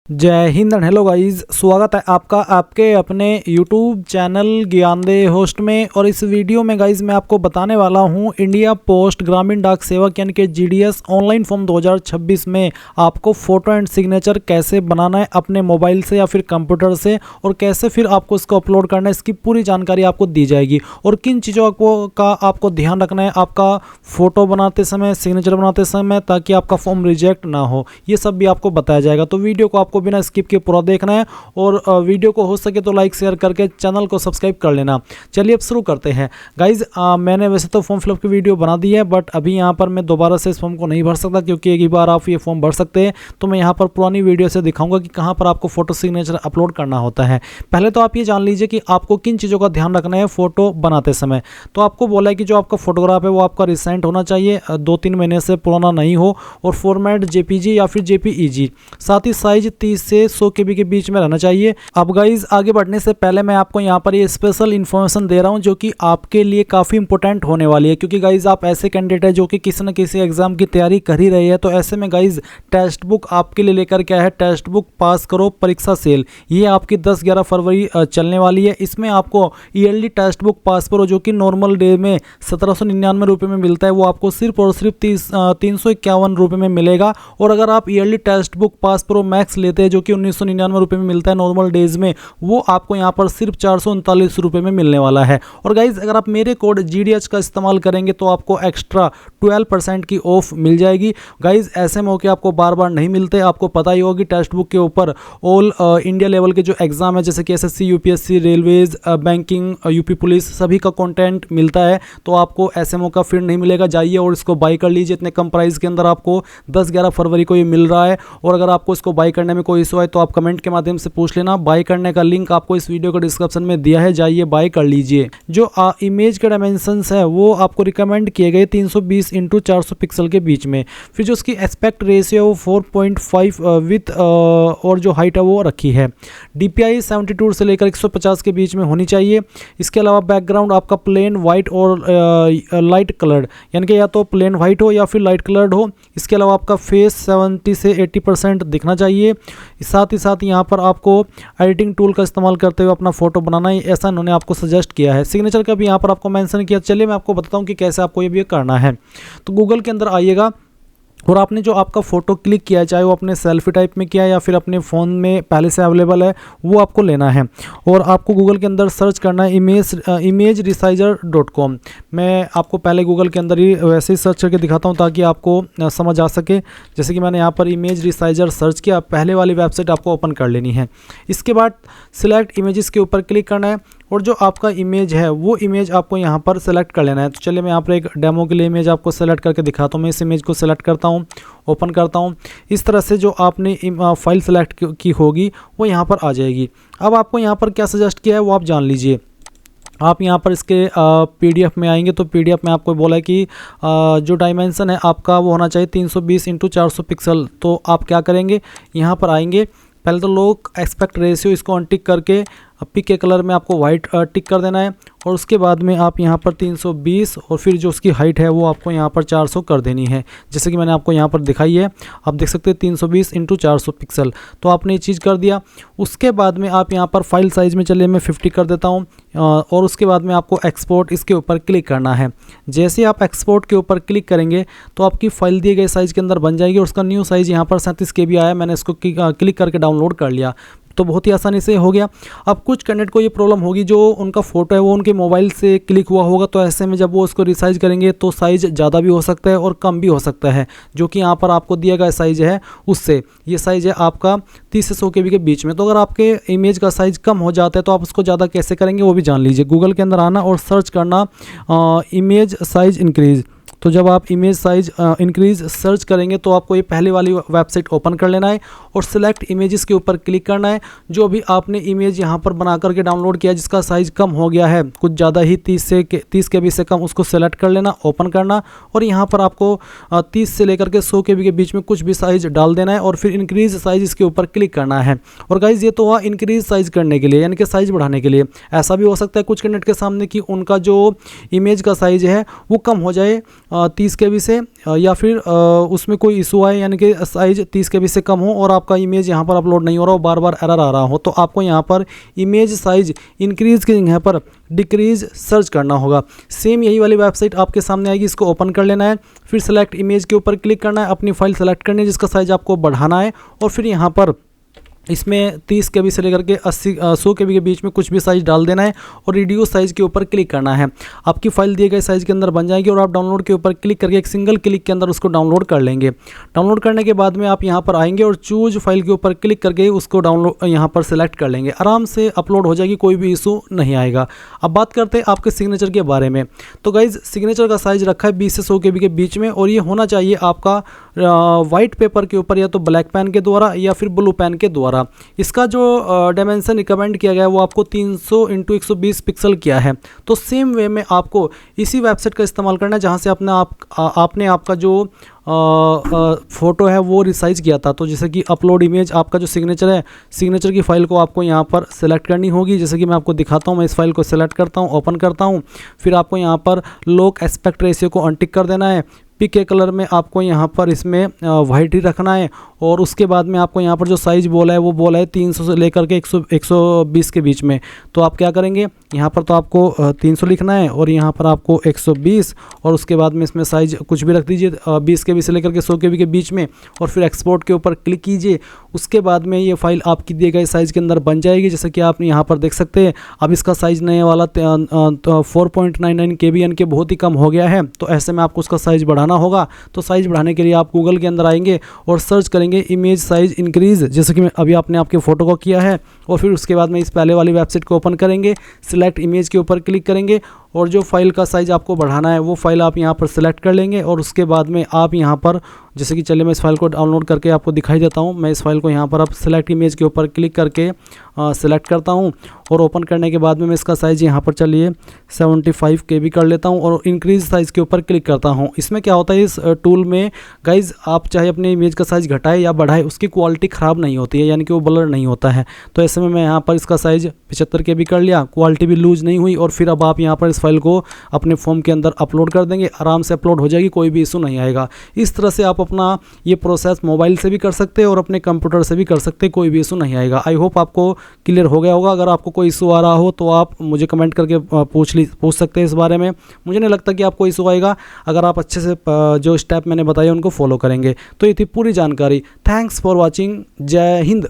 जय Hind and hello guys, स्वागत है आपका आपके अपने YouTube चैनल ज्ञानदे होस्ट में। और इस वीडियो में गाइस मैं आपको बताने वाला हूं इंडिया पोस्ट ग्रामीण डाक सेवक यानी कि GDS ऑनलाइन फॉर्म 2026 में आपको फ़ोटो एंड सिग्नेचर कैसे बनाना है अपने मोबाइल से या फिर कंप्यूटर से, और कैसे फिर आपको इसको अपलोड करना है, इसकी पूरी जानकारी आपको दी जाएगी। और किन चीज़ों का आपको ध्यान रखना है आपका फ़ोटो बनाते समय, सिग्नेचर बनाते समय, ताकि आपका फॉर्म रिजेक्ट ना हो, ये सब भी आपको बताया जाएगा। तो वीडियो को आपको बिना स्किप के पूरा देखना है और वीडियो को हो सके तो लाइक शेयर करके चैनल को सब्सक्राइब कर लेना। चलिए अब शुरू करते हैं गाइज। मैंने वैसे तो फॉर्म फिलअप की वीडियो बना दी है, बट अभी यहाँ पर मैं दोबारा से इस फॉर्म को नहीं भर सकता, क्योंकि एक ही बार आप ये फॉर्म भर सकते हैं। तो मैं यहाँ पर पुरानी वीडियो से दिखाऊंगा कि कहाँ पर आपको फोटो सिग्नेचर अपलोड करना होता है। पहले तो आप ये जान लीजिए कि आपको किन चीज़ों का ध्यान रखना है फोटो बनाते समय। तो आपको बोला है कि जो आपका फोटोग्राफ है वो आपका रिसेंट होना चाहिए, 2-3 महीने से पुराना नहीं हो, और फॉर्मेट JPG या फिर JPEG, साथ ही साइज 30 से 100 KB के बीच में रहना चाहिए। अब गाइज आगे बढ़ने से पहले मैं आपको यहाँ पर ये स्पेशल इन्फॉर्मेशन दे रहा हूँ जो कि आपके लिए काफ़ी इंपॉर्टेंट होने वाली है, क्योंकि गाइज आप ऐसे कैंडिडेट है जो कि किसी न किसी एग्जाम की तैयारी कर ही रही है। तो ऐसे में गाइज टेक्स्ट बुक आपके लिए लेकर क्या है, टेक्स्ट बुक पास करो परीक्षा सेल, ये आपकी 10-11 फरवरी चलने वाली है। इसमें आपको ईयरली टेक्स्ट बुक पास करो जो कि नॉर्मल डे में 1799 रुपये में मिलता है, वो आपको सिर्फ और सिर्फ 351 रुपये में मिलेगा। और अगर आप yearly text book pass pro max लेते हैं जो कि 1999 रुपये में मिलता है नॉर्मल डेज में, वो आपको यहाँ पर सिर्फ 439 रुपये में मिलने वाला है। और गाइज अगर आप मेरे कोड GDH का इस्तेमाल करेंगे तो आपको एक्स्ट्रा 12% की ऑफ मिल जाएगी। गाइज ऐसे मौके आपको बार बार नहीं मिलते। आपको पता ही होगा कि टेक्स्ट बुक के ऊपर ऑल इंडिया लेवल के जो एग्जाम है, जैसे कि SSC, UPSC, railways, banking, UP police, सभी का कंटेंट मिलता है। तो आपको ऐसे मौका फिर नहीं मिलेगा। जाइए और इसको बाई कर लीजिए। इतने कम प्राइस के अंदर आपको 10-11 फरवरी को ये मिल रहा है। और अगर आपको इसको बाई करने में कोई इशू है तो आप कमेंट के माध्यम से पूछ लेना। बाई करने का लिंक आपको इस वीडियो के डिस्क्रिप्शन में दिया है, जाइए बाई कर लीजिए। जो इमेज के डायमेंशंस है वो आपको रिकमेंड किए गए 320 × 400 पिक्सल के बीच में। फिर जो उसकी एस्पेक्ट रेशियो है वो 4.5 विथ और जो हाइट है वो रखी है। DPI 72 से लेकर 150 के बीच में होनी चाहिए। इसके अलावा बैकग्राउंड आपका प्लेन वाइट और लाइट कलर्ड, यानी कि या तो प्लेन वाइट हो या फिर लाइट कलर्ड हो। इसके अलावा आपका फेस 70 से 80% दिखना चाहिए। साथ ही साथ यहाँ पर आपको एडिटिंग टूल का इस्तेमाल करते हुए अपना फोटो बनाना है, ऐसा इन्होंने आपको सजेस्ट किया है। सिग्नेचर का भी यहाँ पर आपको मेंशन किया। चलिए मैं आपको बताता हूँ कि कैसे आपको ये भी करना है। तो गूगल के अंदर आइएगा और आपने जो आपका फ़ोटो क्लिक किया है, चाहे वो अपने सेल्फी टाइप में किया है या फिर अपने फ़ोन में पहले से अवेलेबल है, वो आपको लेना है। और आपको गूगल के अंदर सर्च करना है imageresizer.com। मैं आपको पहले गूगल के अंदर ही वैसे ही सर्च करके दिखाता हूँ ताकि आपको समझ आ सके। जैसे कि मैंने यहाँ पर इमेज रिसाइजर सर्च किया, पहले वाली वेबसाइट आपको ओपन कर लेनी है। इसके बाद सिलेक्ट इमेजेस के ऊपर क्लिक करना है और जो आपका इमेज है वो इमेज आपको यहाँ पर सेलेक्ट कर लेना है। तो चलिए मैं यहाँ पर एक डेमो के लिए इमेज आपको सेलेक्ट करके दिखाता हूँ। मैं इस इमेज को सेलेक्ट करता हूँ, ओपन करता हूँ। इस तरह से जो आपने फाइल सेलेक्ट की होगी वो यहाँ पर आ जाएगी। अब आपको यहाँ पर क्या सजेस्ट किया है वो आप जान लीजिए। आप यहाँ पर इसके PDF में आएंगे तो PDF में आपको बोला है कि जो डायमेंशन है आपका वो होना चाहिए 320 × 400 पिक्सल। तो आप क्या करेंगे, यहाँ पर आएंगे, पहले तो लोग एस्पेक्ट रेशियो इसको अनटिक करके पिक के कलर में आपको वाइट टिक कर देना है। और उसके बाद में आप यहाँ पर 320 और फिर जो उसकी हाइट है वो आपको यहाँ पर 400 कर देनी है, जैसे कि मैंने आपको यहाँ पर दिखाई है। आप देख सकते हैं 320 × 400 पिक्सल। तो आपने ये चीज़ कर दिया। उसके बाद में आप यहाँ पर फाइल साइज़ में चलिए मैं 50 कर देता हूँ। और उसके बाद में आपको एक्सपोर्ट इसके ऊपर क्लिक करना है। जैसे आप एक्सपोर्ट के ऊपर क्लिक करेंगे तो आपकी फाइल दिए गए साइज़ के अंदर बन जाएगी। और उसका न्यू साइज़ यहाँ पर 37 KB आया, मैंने इसको क्लिक करके डाउनलोड कर लिया। तो बहुत ही आसानी से हो गया। अब कुछ कैंडिडेट को ये प्रॉब्लम होगी, जो उनका फ़ोटो है वो उनके मोबाइल से क्लिक हुआ होगा, तो ऐसे में जब वो उसको रिसाइज करेंगे तो साइज़ ज़्यादा भी हो सकता है और कम भी हो सकता है। जो कि यहाँ पर आपको दिया गया साइज़ है उससे ये साइज़ है आपका 30 से 100 KB के बीच में। तो अगर आपके इमेज का साइज़ कम हो जाता है तो आप उसको ज़्यादा कैसे करेंगे वो भी जान लीजिए। गूगल के अंदर आना और सर्च करना इमेज साइज़ इंक्रीज़। तो जब आप इमेज साइज इंक्रीज सर्च करेंगे तो आपको ये पहले वाली वेबसाइट ओपन कर लेना है और सिलेक्ट इमेजेस के ऊपर क्लिक करना है। जो भी आपने इमेज यहाँ पर बना करके डाउनलोड किया जिसका साइज़ कम हो गया है, कुछ ज़्यादा ही 30 KB से कम, उसको सेलेक्ट कर लेना, ओपन करना। और यहाँ पर आपको 30 से लेकर के 100 KB के बीच में कुछ भी साइज़ डाल देना है और फिर इंक्रीज साइज़ इसके ऊपर क्लिक करना है। और गाइज़ ये तो हुआ इंक्रीज साइज़ करने के लिए, यानी कि साइज़ बढ़ाने के लिए। ऐसा भी हो सकता है कुछ कैंडिडेट के सामने कि उनका जो इमेज का साइज़ है वो कम हो जाए 30 KB से या फिर उसमें कोई इशू आए, यानी कि साइज़ 30 KB से कम हो और आपका इमेज यहाँ पर अपलोड नहीं हो रहा हो, बार बार एरर आ रहा हो, तो आपको यहाँ पर इमेज साइज इंक्रीज़ की जगह पर डिक्रीज़ सर्च करना होगा। सेम यही वाली वेबसाइट आपके सामने आएगी, इसको ओपन कर लेना है, फिर सेलेक्ट इमेज के ऊपर क्लिक करना है, अपनी फाइल सेलेक्ट करनी है जिसका साइज़ आपको बढ़ाना है, और फिर यहाँ पर इसमें 30 KB से लेकर के 100 KB के बीच में कुछ भी साइज़ डाल देना है और रिड्यूस साइज़ के ऊपर क्लिक करना है। आपकी फ़ाइल दिए गए साइज़ के अंदर बन जाएगी और आप डाउनलोड के ऊपर क्लिक करके एक सिंगल क्लिक के अंदर उसको डाउनलोड कर लेंगे। डाउनलोड करने के बाद में आप यहाँ पर आएंगे और चूज फाइल के ऊपर क्लिक करके उसको डाउनलोड यहाँ पर सेलेक्ट कर लेंगे, आराम से अपलोड हो जाएगी, कोई भी इशू नहीं आएगा। अब बात करते हैं आपके सिग्नेचर के बारे में। तो गाइज़ सिग्नेचर का साइज़ रखा है 20 से 100 KB के बीच में, और ये होना चाहिए आपका वाइट पेपर के ऊपर, या तो ब्लैक पेन के द्वारा या फिर ब्लू पेन के द्वारा। इसका जो डायमेंशन रिकमेंड किया गया है वो आपको 300x120 पिक्सल किया है। तो सेम वे में आपको इसी वेबसाइट का इस्तेमाल करना है जहाँ से आपने आपका जो फ़ोटो है वो रिसाइज किया था। तो जैसे कि अपलोड इमेज, आपका जो सिग्नेचर है, सिग्नेचर की फ़ाइल को आपको यहाँ पर सेलेक्ट करनी होगी। जैसे कि मैं आपको दिखाता हूँ, मैं इस फाइल को सेलेक्ट करता हूँ, ओपन करता हूँ, फिर आपको यहाँ पर लॉक एस्पेक्ट रेशियो को अनटिक कर देना है। पिक के कलर में आपको यहाँ पर इसमें वाइट ही रखना है, और उसके बाद में आपको यहाँ पर जो साइज़ बोला है वो बोला है 300 से लेकर के 120 के बीच में। तो आप क्या करेंगे, यहाँ पर तो आपको 300 लिखना है और यहाँ पर आपको 120, और उसके बाद में इसमें साइज़ कुछ भी रख दीजिए 20 KB से लेकर के 100 KB के बीच में, और फिर एक्सपोर्ट के ऊपर क्लिक कीजिए। उसके बाद में ये फ़ाइल आपकी दिए गए साइज़ के अंदर बन जाएगी। जैसे कि आप यहाँ पर देख सकते हैं, अब इसका साइज़ नए वाला 4.99 KB यानी कि बहुत ही कम हो गया है। तो ऐसे में आपको उसका साइज़ बढ़ाना होगा। तो साइज़ बढ़ाने के लिए आप गूगल के अंदर आएंगे और सर्च करेंगे इमेज साइज इंक्रीज़, जैसे कि मैं अभी आपने आपके फ़ोटो को किया है, और फिर उसके बाद में इस पहले वाली वेबसाइट को ओपन करेंगे, सिलेक्ट इमेज के ऊपर क्लिक करेंगे, और जो फाइल का साइज़ आपको बढ़ाना है वो फाइल आप यहाँ पर सेलेक्ट कर लेंगे। और उसके बाद में आप यहाँ पर, जैसे कि चलिए मैं इस फाइल को डाउनलोड करके आपको दिखाई देता हूँ। मैं इस फाइल को यहाँ पर अब सेलेक्ट इमेज के ऊपर क्लिक करके सेलेक्ट करता हूँ, और ओपन करने के बाद में मैं इसका साइज़ यहाँ पर चलिए 75 KB कर लेता हूँ, और इंक्रीज साइज़ के ऊपर क्लिक करता हूँ। इसमें क्या होता है, इस टूल में गाइज़ आप चाहे अपने इमेज का साइज़ घटाए या बढ़ाए, उसकी क्वालिटी ख़राब नहीं होती है, यानी कि वो ब्लर नहीं होता है। तो ऐसे में मैं यहाँ पर इसका साइज़ 75 KB कर लिया, क्वालिटी भी लूज नहीं हुई, और फिर अब आप यहाँ पर इस फाइल को अपने फॉर्म के अंदर अपलोड कर देंगे, आराम से अपलोड हो जाएगी, कोई भी इशू नहीं आएगा। इस तरह से आप अपना ये प्रोसेस मोबाइल से भी कर सकते हैं और अपने कंप्यूटर से भी कर सकते हैं, कोई भी इशू नहीं आएगा। आई होप आपको क्लियर हो गया होगा। अगर आपको कोई इशू आ रहा हो तो आप मुझे कमेंट करके पूछ सकते हैं इस बारे में। मुझे नहीं लगता कि आपको इशू आएगा अगर आप अच्छे से जो स्टेप मैंने बताए उनको फॉलो करेंगे। तो ये थी पूरी जानकारी। Thanks for watching. जय हिंद।